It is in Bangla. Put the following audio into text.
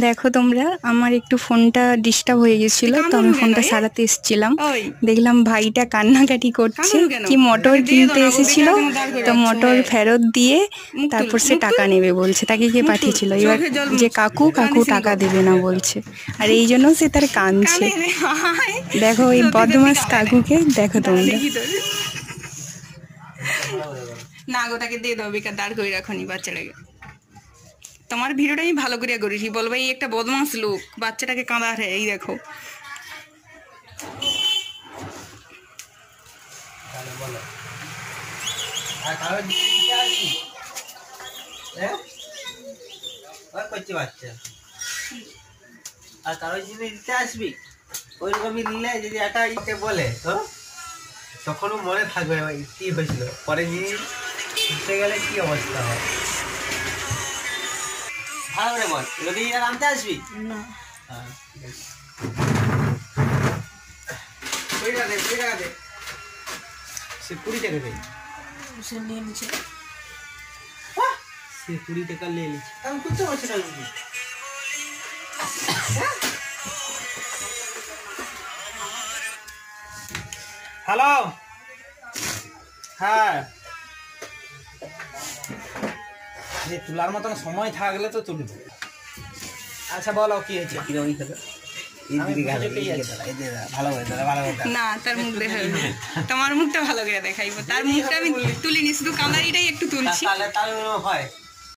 দেখো তোমরা, আমার একটু ফোনটা ডিস্টার্ব হয়ে গেছিল, তো আমি ফোনটা সারাতে এসেছিলাম। দেখলাম ভাইটা কান্নাকাটি করছে, কি মোটর কিনতে এসেছিল, তো মোটর ফেরত দিয়ে তারপর সে টাকা নেবে বলছে। তাকে কে পাঠিয়েছিল, এবার যে কাকু টাকা দেবে না বলছে, আর এই জন্য সে তার কাঁদছে। দেখো এই বদমাস কাকুকে, দেখো তোমরা। না গো, তাকে দিয়ে দাও, বেকার দাঁড় করে রাখনি বাচ্চাটাকে। তোমার ভিডিওটা আমি ভালো করে করেছি, বলবো এই একটা বদমাস লোক বাচ্চাটাকে কাঁদারে। এই দেখো, আর কারো জিনিস দিতে আসবি, ওইরকমই নিলে যদি একটা বলে তো তখনও মনে থাকবে কি হয়েছিল, পরে জিনিস দিতে গেলে কি অবস্থা হয়। ভালো করে বল, যদি আনতে আসবি না। হ্যাঁ, সে 20 টাকা দেয়, সে নিয়ে নিচ্ছে, সে 20 টাকা নিয়ে নিচ্ছে। আমি করতে পারছি না। হ্যালো, হ্যাঁ, তোলার মতন সময় থাকলে তো তুলব। আচ্ছা বলো কি হয়েছে? না, তার মুখ দেখাবে, তোমার মুখটা ভালো করে দেখাইবো। তার মুখটা আমি তুলিনি, শুধু কালারিটাই একটু তুলছি। হয়